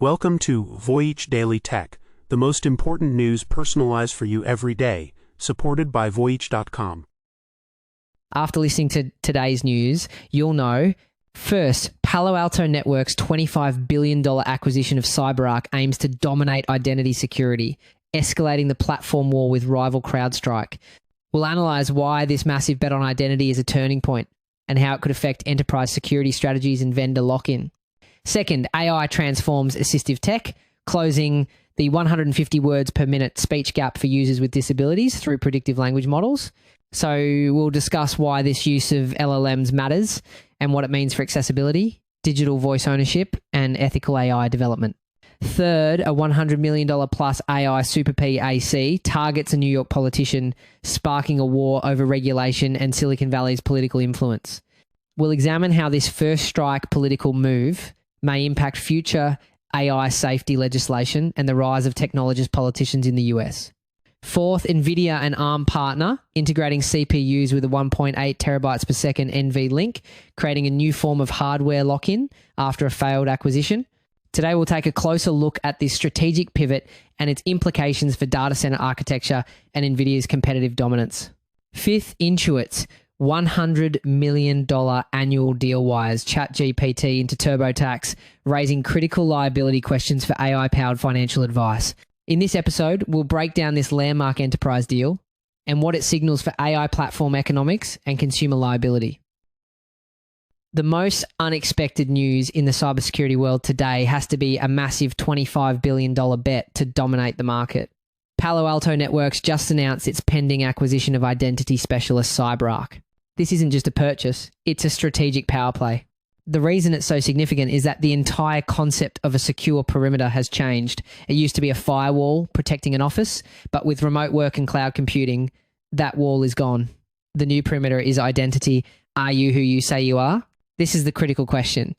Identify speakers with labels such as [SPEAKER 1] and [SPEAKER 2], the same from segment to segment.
[SPEAKER 1] Welcome to Voyage Daily Tech, the most important news personalized for you every day, supported by Voyage.com.
[SPEAKER 2] After listening to today's news, you'll know, first, Palo Alto Networks' $25 billion acquisition of CyberArk aims to dominate identity security, escalating the platform war with rival CrowdStrike. We'll analyze why this massive bet on identity is a turning point and how it could affect enterprise security strategies and vendor lock-in. Second, AI transforms assistive tech, closing the 150 words per minute speech gap for users with disabilities through predictive language models. So we'll discuss why this use of LLMs matters and what it means for accessibility, digital voice ownership, and ethical AI development. Third, a $100 million plus AI Super PAC targets a New York politician, sparking a war over regulation and Silicon Valley's political influence. We'll examine how this first strike political move may impact future AI safety legislation and the rise of technologist-politicians in the US. Fourth, Nvidia and Arm partner, integrating CPUs with a 1.8 terabytes per second NVLink, creating a new form of hardware lock-in after a failed acquisition. Today, we'll take a closer look at this strategic pivot and its implications for data center architecture and Nvidia's competitive dominance. Fifth, Intuit's $100 million annual deal wires ChatGPT into TurboTax, raising critical liability questions for AI-powered financial advice. In this episode, we'll break down this landmark enterprise deal and what it signals for AI platform economics and consumer liability. The most unexpected news in the cybersecurity world today has to be a massive $25 billion bet to dominate the market. Palo Alto Networks just announced its pending acquisition of identity specialist CyberArk. This isn't just a purchase, it's a strategic power play. The reason it's so significant is that the entire concept of a secure perimeter has changed. It used to be a firewall protecting an office, but with remote work and cloud computing, that wall is gone. The new perimeter is identity. Are you who you say you are? This is the critical question.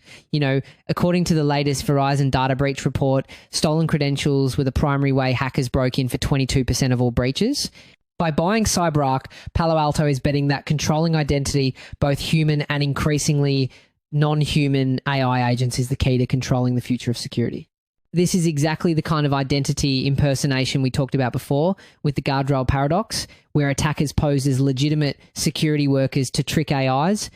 [SPEAKER 2] According to the latest Verizon data breach report, stolen credentials were the primary way hackers broke in for 22% of all breaches. By buying CyberArk, Palo Alto is betting that controlling identity, both human and increasingly non-human AI agents, is the key to controlling the future of security. This is exactly the kind of identity impersonation we talked about before with the guardrail paradox, where attackers pose as legitimate security workers to trick AIs.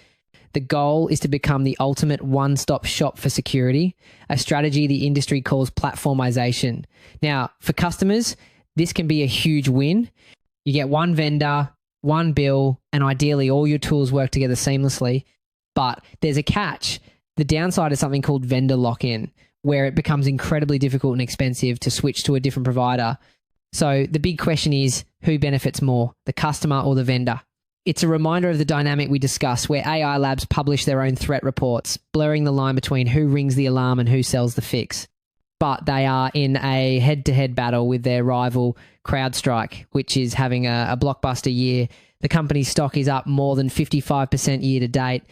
[SPEAKER 2] The goal is to become the ultimate one-stop shop for security, a strategy the industry calls platformization. Now, for customers, this can be a huge win. You get one vendor, one bill, and ideally all your tools work together seamlessly. But there's a catch. The downside is something called vendor lock-in, where it becomes incredibly difficult and expensive to switch to a different provider. So the big question is, who benefits more, the customer or the vendor? It's a reminder of the dynamic we discussed, where AI labs publish their own threat reports, blurring the line between who rings the alarm and who sells the fix. But they are in a head-to-head battle with their rival CrowdStrike, which is having a blockbuster year. The company's stock is up more than 55% year to date.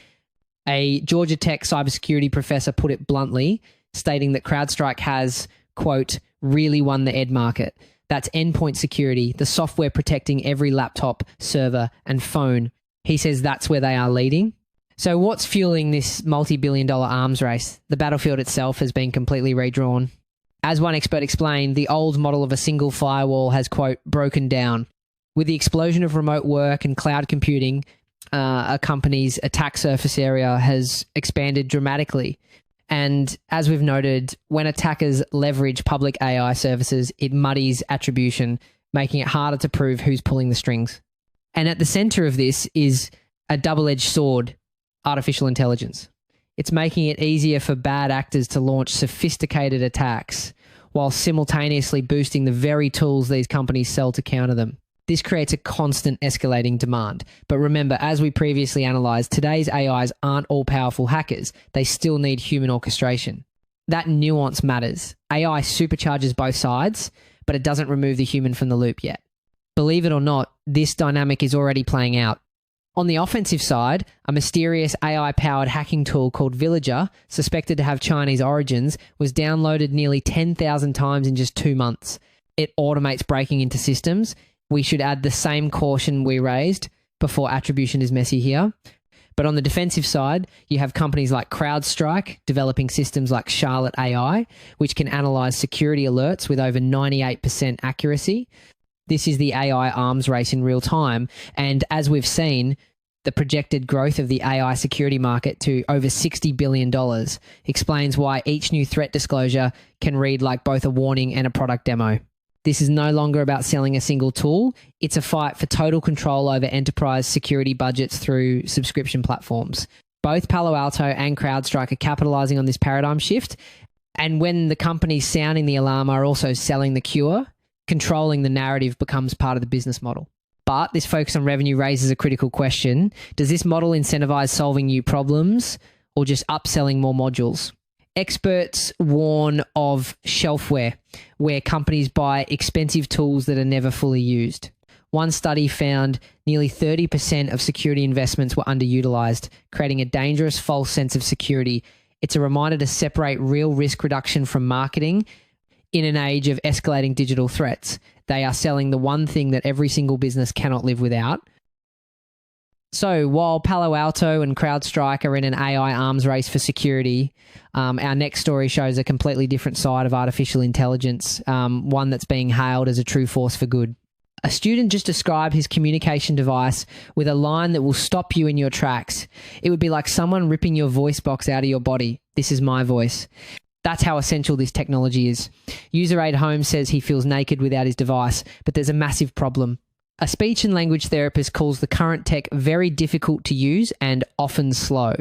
[SPEAKER 2] A Georgia Tech cybersecurity professor put it bluntly, stating that CrowdStrike has, quote, really won the ed market. That's endpoint security, the software protecting every laptop, server, and phone. He says that's where they are leading. So what's fueling this multi-billion-dollar arms race? The battlefield itself has been completely redrawn. As one expert explained, the old model of a single firewall has, quote, broken down. With the explosion of remote work and cloud computing, a company's attack surface area has expanded dramatically. And as we've noted, when attackers leverage public AI services, it muddies attribution, making it harder to prove who's pulling the strings. And at the center of this is a double-edged sword, artificial intelligence. It's making it easier for bad actors to launch sophisticated attacks while simultaneously boosting the very tools these companies sell to counter them. This creates a constant escalating demand. But remember, as we previously analyzed, today's AIs aren't all-powerful hackers. They still need human orchestration. That nuance matters. AI supercharges both sides, but it doesn't remove the human from the loop yet. Believe it or not, this dynamic is already playing out. On the offensive side, a mysterious AI-powered hacking tool called Villager, suspected to have Chinese origins, was downloaded nearly 10,000 times in just 2 months. It automates breaking into systems. We should add the same caution we raised before attribution is messy here. But on the defensive side, you have companies like CrowdStrike developing systems like Charlotte AI, which can analyze security alerts with over 98% accuracy. This is the AI arms race in real time. And as we've seen, the projected growth of the AI security market to over $60 billion explains why each new threat disclosure can read like both a warning and a product demo. This is no longer about selling a single tool. It's a fight for total control over enterprise security budgets through subscription platforms. Both Palo Alto and CrowdStrike are capitalizing on this paradigm shift. And when the companies sounding the alarm are also selling the cure, controlling the narrative becomes part of the business model. But this focus on revenue raises a critical question. Does this model incentivize solving new problems or just upselling more modules? Experts warn of shelfware, where companies buy expensive tools that are never fully used. One study found nearly 30% of security investments were underutilized, creating a dangerous false sense of security. It's a reminder to separate real risk reduction from marketing. In an age of escalating digital threats, they are selling the one thing that every single business cannot live without. So while Palo Alto and CrowdStrike are in an AI arms race for security, our next story shows a completely different side of artificial intelligence, one that's being hailed as a true force for good. A student just described his communication device with a line that will stop you in your tracks. It would be like someone ripping your voice box out of your body. This is my voice. That's how essential this technology is. User Aid Home says he feels naked without his device, but there's a massive problem. A speech and language therapist calls the current tech very difficult to use and often slow.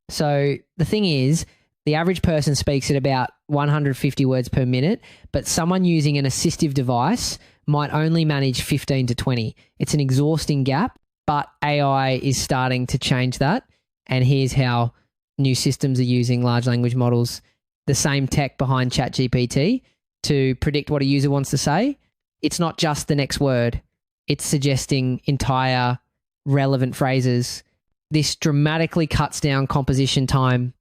[SPEAKER 2] So the thing is, the average person speaks at about 150 words per minute, but someone using an assistive device might only manage 15 to 20. It's an exhausting gap, but AI is starting to change that. And here's how new systems are using large language models, the same tech behind ChatGPT, to predict what a user wants to say. It's not just the next word. It's suggesting entire relevant phrases. This dramatically cuts down composition time.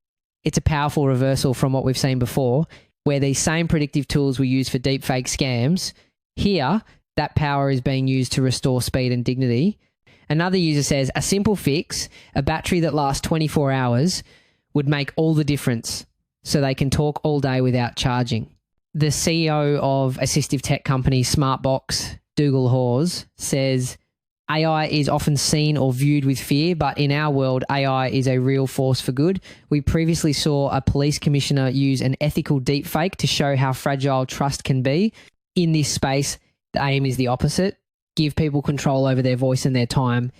[SPEAKER 2] It's a powerful reversal from what we've seen before, where these same predictive tools were used for deepfake scams. Here, that power is being used to restore speed and dignity. Another user says, a simple fix, a battery that lasts 24 hours, would make all the difference so they can talk all day without charging. The CEO of assistive tech company Smartbox, Dougal Hawes, says AI is often seen or viewed with fear, but in our world, AI is a real force for good. We previously saw a police commissioner use an ethical deepfake to show how fragile trust can be. In this space, the aim is the opposite. Give people control over their voice and their time.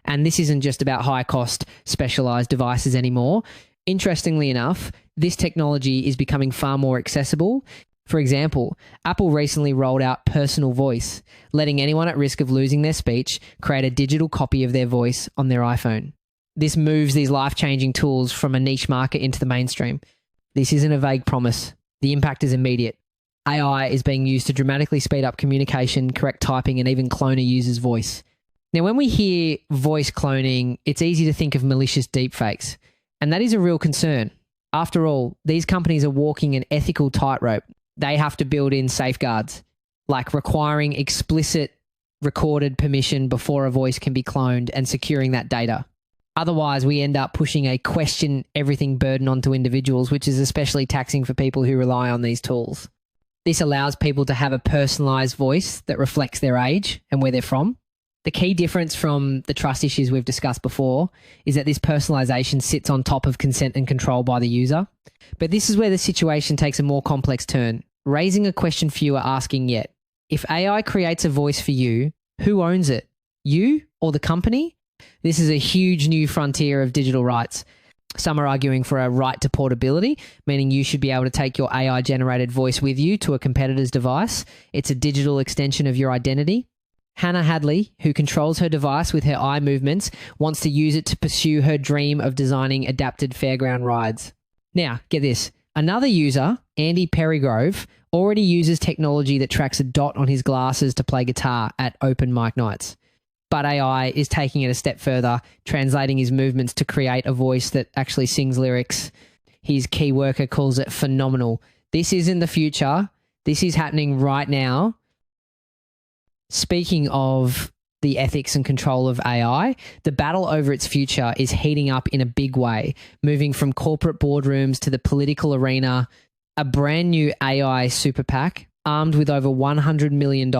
[SPEAKER 2] And this isn't just about high-cost, specialized devices anymore. Interestingly enough, this technology is becoming far more accessible. For example, Apple recently rolled out personal voice, letting anyone at risk of losing their speech create a digital copy of their voice on their iPhone. This moves these life-changing tools from a niche market into the mainstream. This isn't a vague promise. The impact is immediate. AI is being used to dramatically speed up communication, correct typing, and even clone a user's voice. Now, when we hear voice cloning, it's easy to think of malicious deepfakes, and that is a real concern. After all, these companies are walking an ethical tightrope. They have to build in safeguards, like requiring explicit recorded permission before a voice can be cloned and securing that data. Otherwise, we end up pushing a question everything burden onto individuals, which is especially taxing for people who rely on these tools. This allows people to have a personalized voice that reflects their age and where they're from. The key difference from the trust issues we've discussed before is that this personalization sits on top of consent and control by the user. But this is where the situation takes a more complex turn, raising a question few are asking yet. If AI creates a voice for you, who owns it? You or the company? This is a huge new frontier of digital rights. Some are arguing for a right to portability, meaning you should be able to take your AI-generated voice with you to a competitor's device. It's a digital extension of your identity. Hannah Hadley, who controls her device with her eye movements, wants to use it to pursue her dream of designing adapted fairground rides. Now, get this. Another user, Andy Perrygrove, already uses technology that tracks a dot on his glasses to play guitar at open mic nights. But AI is taking it a step further, translating his movements to create a voice that actually sings lyrics. His key worker calls it phenomenal. This is in the future. This is happening right now. Speaking of the ethics and control of AI, the battle over its future is heating up in a big way, moving from corporate boardrooms to the political arena. A brand new AI super PAC, armed with over $100 million,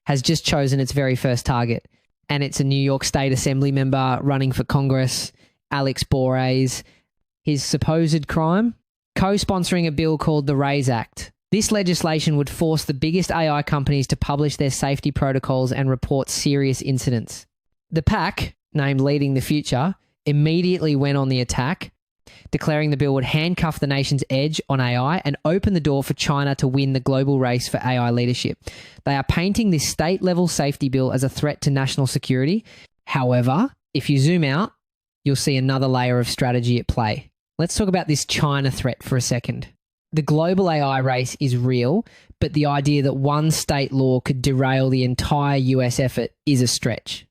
[SPEAKER 2] has just chosen its very first target. And it's a New York State Assembly member running for Congress, Alex Borres. His supposed crime? Co-sponsoring a bill called the RAISE Act. This legislation would force the biggest AI companies to publish their safety protocols and report serious incidents. The PAC, named Leading the Future, immediately went on the attack, declaring the bill would handcuff the nation's edge on AI and open the door for China to win the global race for AI leadership. They are painting this state-level safety bill as a threat to national security. However, if you zoom out, you'll see another layer of strategy at play. Let's talk about this China threat for a second. The global AI race is real, but the idea that one state law could derail the entire US effort is a stretch.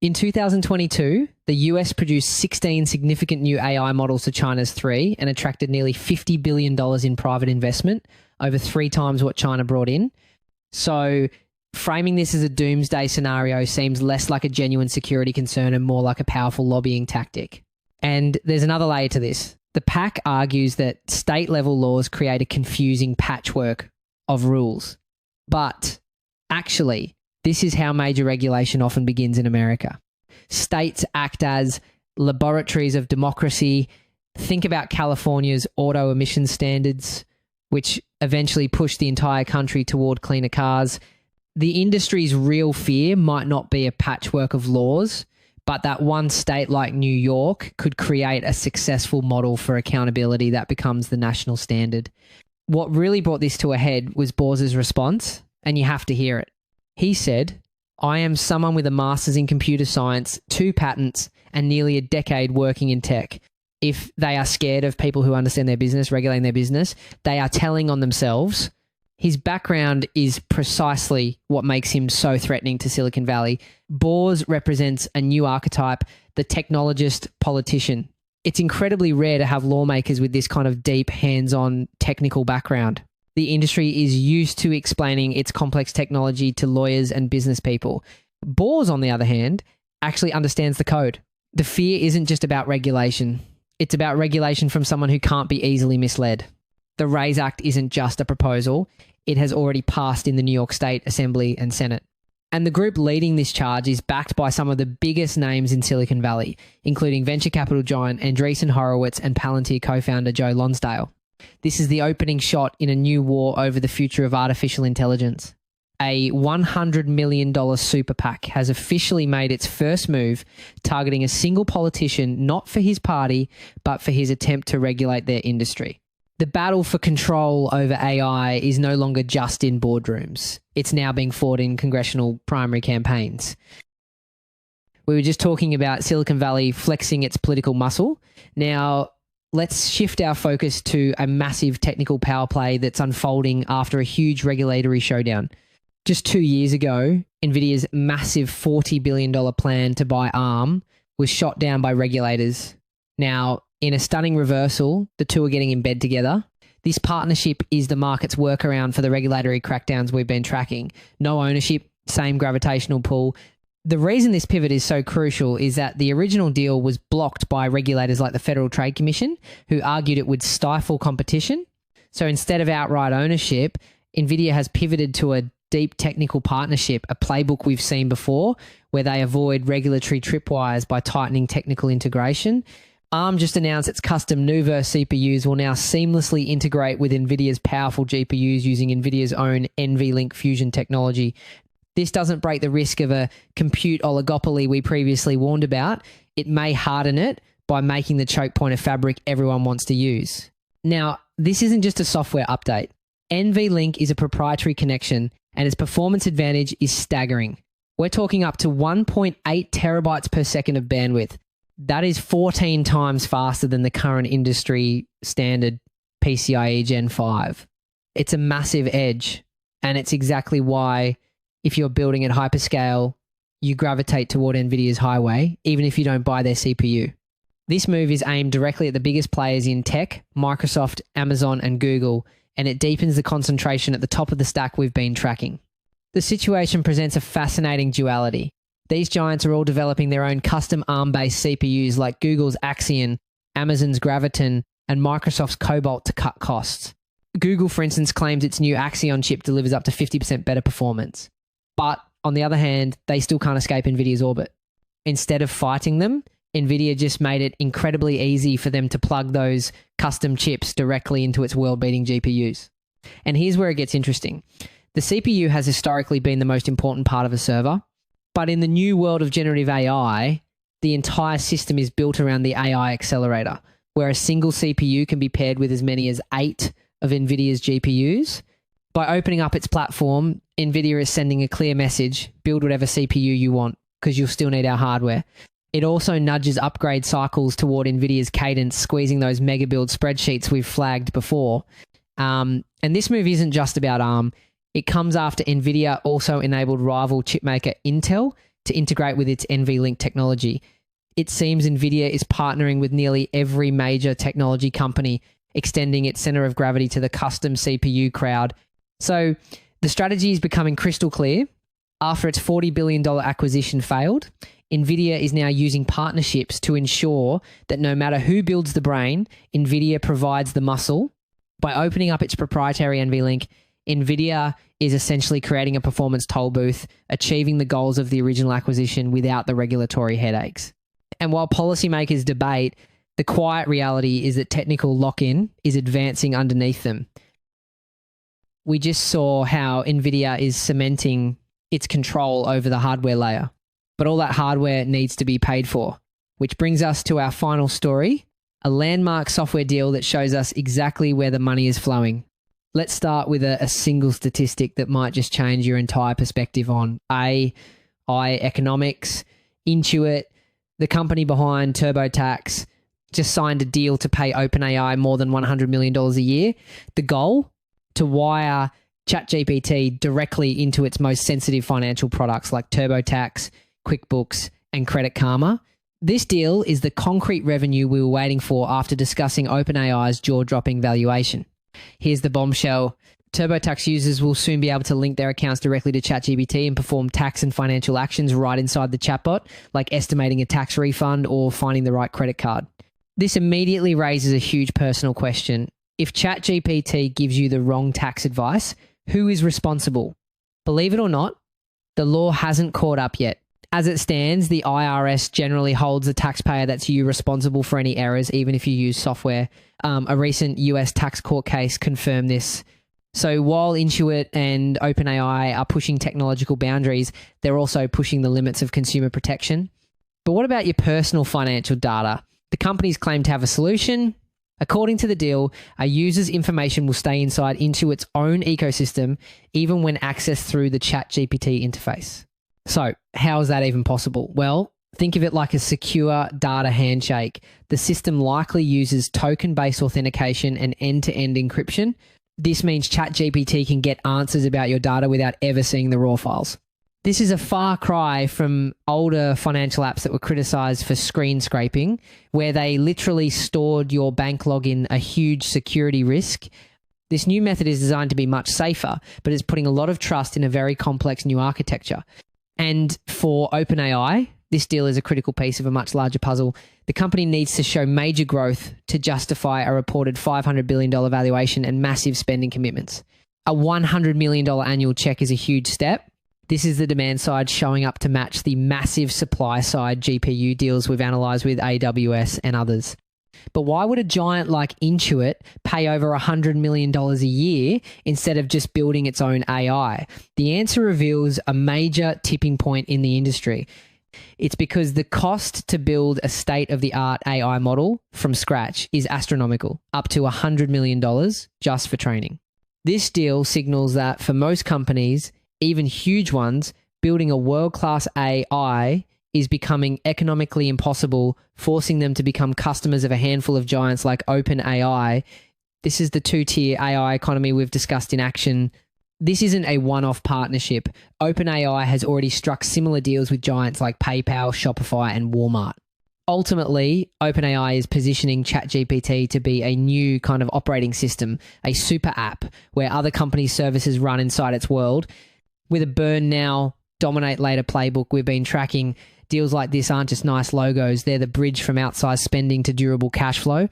[SPEAKER 2] In 2022, the US produced 16 significant new AI models to China's 3 and attracted nearly $50 billion in private investment, over 3 times what China brought in. So framing this as a doomsday scenario seems less like a genuine security concern and more like a powerful lobbying tactic. And there's another layer to this. The PAC argues that state-level laws create a confusing patchwork of rules. But actually, this is how major regulation often begins in America. States act as laboratories of democracy. Think about California's auto emission standards, which eventually pushed the entire country toward cleaner cars. The industry's real fear might not be a patchwork of laws, but that one state like New York could create a successful model for accountability that becomes the national standard. What really brought this to a head was Bors's response, and you have to hear it. He said, "I am someone with a master's in computer science, 2 patents, and nearly a decade working in tech. If they are scared of people who understand their business, regulating their business, they are telling on themselves." His background is precisely what makes him so threatening to Silicon Valley. Bors represents a new archetype, the technologist-politician. It's incredibly rare to have lawmakers with this kind of deep, hands-on technical background. The industry is used to explaining its complex technology to lawyers and business people. Bors, on the other hand, actually understands the code. The fear isn't just about regulation. It's about regulation from someone who can't be easily misled. The RAISE Act isn't just a proposal. It has already passed in the New York State Assembly and Senate. And the group leading this charge is backed by some of the biggest names in Silicon Valley, including venture capital giant Andreessen Horowitz and Palantir co-founder Joe Lonsdale. This is the opening shot in a new war over the future of artificial intelligence. A $100 million super PAC has officially made its first move, targeting a single politician, not for his party, but for his attempt to regulate their industry. The battle for control over AI is no longer just in boardrooms. It's now being fought in congressional primary campaigns. We were just talking about Silicon Valley flexing its political muscle. Now, let's shift our focus to a massive technical power play that's unfolding after a huge regulatory showdown. Just 2 years ago, Nvidia's massive $40 billion plan to buy Arm was shot down by regulators. Now, in a stunning reversal, the two are getting in bed together. This partnership is the market's workaround for the regulatory crackdowns we've been tracking. No ownership, same gravitational pull. The reason this pivot is so crucial is that the original deal was blocked by regulators like the Federal Trade Commission, who argued it would stifle competition. So instead of outright ownership, Nvidia has pivoted to a deep technical partnership, a playbook we've seen before, where they avoid regulatory tripwires by tightening technical integration. Arm just announced its custom Nuverse CPUs will now seamlessly integrate with NVIDIA's powerful GPUs using NVIDIA's own NVLink fusion technology. This doesn't break the risk of a compute oligopoly we previously warned about. It may harden it by making the choke point a fabric everyone wants to use. Now, this isn't just a software update. NVLink is a proprietary connection, and its performance advantage is staggering. We're talking up to 1.8 terabytes per second of bandwidth. That is 14 times faster than the current industry standard PCIe Gen 5. It's a massive edge, and it's exactly why, if you're building at hyperscale, you gravitate toward NVIDIA's highway, even if you don't buy their CPU. This move is aimed directly at the biggest players in tech, Microsoft, Amazon, and Google, and it deepens the concentration at the top of the stack we've been tracking. The situation presents a fascinating duality. These giants are all developing their own custom ARM-based CPUs like Google's Axion, Amazon's Graviton, and Microsoft's Cobalt to cut costs. Google, for instance, claims its new Axion chip delivers up to 50% better performance. But on the other hand, they still can't escape NVIDIA's orbit. Instead of fighting them, NVIDIA just made it incredibly easy for them to plug those custom chips directly into its world-beating GPUs. And here's where it gets interesting. The CPU has historically been the most important part of a server, but in the new world of generative AI, the entire system is built around the AI accelerator, where a single CPU can be paired with as many as 8 of NVIDIA's GPUs. By opening up its platform, NVIDIA is sending a clear message: build whatever CPU you want, because you'll still need our hardware. It also nudges upgrade cycles toward NVIDIA's cadence, squeezing those mega build spreadsheets we've flagged before. And this move isn't just about ARM. It comes after NVIDIA also enabled rival chipmaker Intel to integrate with its NVLink technology. It seems NVIDIA is partnering with nearly every major technology company, extending its center of gravity to the custom CPU crowd. So the strategy is becoming crystal clear. After its $40 billion acquisition failed, NVIDIA is now using partnerships to ensure that no matter who builds the brain, NVIDIA provides the muscle. By opening up its proprietary NVLink, NVIDIA is essentially creating a performance toll booth, achieving the goals of the original acquisition without the regulatory headaches. And while policymakers debate, the quiet reality is that technical lock-in is advancing underneath them. We just saw how NVIDIA is cementing its control over the hardware layer, but all that hardware needs to be paid for, which brings us to our final story, a landmark software deal that shows us exactly where the money is flowing. Let's start with a single statistic that might just change your entire perspective on AI economics. Intuit, the company behind TurboTax, just signed a deal to pay OpenAI more than $100 million a year. The goal? To wire ChatGPT directly into its most sensitive financial products like TurboTax, QuickBooks, and Credit Karma. This deal is the concrete revenue we were waiting for after discussing OpenAI's jaw-dropping valuation. Here's the bombshell. TurboTax users will soon be able to link their accounts directly to ChatGPT and perform tax and financial actions right inside the chatbot, like estimating a tax refund or finding the right credit card. This immediately raises a huge personal question. If ChatGPT gives you the wrong tax advice, who is responsible? Believe it or not, the law hasn't caught up yet. As it stands, the IRS generally holds the taxpayer that's you responsible for any errors, even if you use software. A recent US tax court case confirmed this. So while Intuit and OpenAI are pushing technological boundaries, they're also pushing the limits of consumer protection. But what about your personal financial data? The companies claim to have a solution. According to the deal, a user's information will stay inside Intuit's own ecosystem, even when accessed through the ChatGPT interface. So how is that even possible? Well, think of it like a secure data handshake. The system likely uses token-based authentication and end-to-end encryption. This means ChatGPT can get answers about your data without ever seeing the raw files. This is a far cry from older financial apps that were criticized for screen scraping, where they literally stored your bank login, a huge security risk. This new method is designed to be much safer, but it's putting a lot of trust in a very complex new architecture. And for OpenAI, this deal is a critical piece of a much larger puzzle. The company needs to show major growth to justify a reported $500 billion valuation and massive spending commitments. A $100 million annual check is a huge step. This is the demand side showing up to match the massive supply side GPU deals we've analyzed with AWS and others. But why would a giant like Intuit pay over $100 million a year instead of just building its own AI? The answer reveals a major tipping point in the industry. It's because the cost to build a state-of-the-art AI model from scratch is astronomical, up to $100 million just for training. This deal signals that for most companies, even huge ones, building a world-class AI is becoming economically impossible, forcing them to become customers of a handful of giants like OpenAI. This is the two-tier AI economy we've discussed in action. This isn't a one-off partnership. OpenAI has already struck similar deals with giants like PayPal, Shopify, and Walmart. Ultimately, OpenAI is positioning ChatGPT to be a new kind of operating system, a super app where other companies' services run inside its world. With a burn now dominate later playbook we've been tracking. Deals like this aren't just nice logos. They're the bridge from outsized spending to durable cash flow.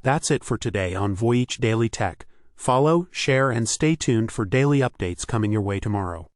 [SPEAKER 1] That's it for today on Voyage Daily Tech. Follow, share, and stay tuned for daily updates coming your way tomorrow.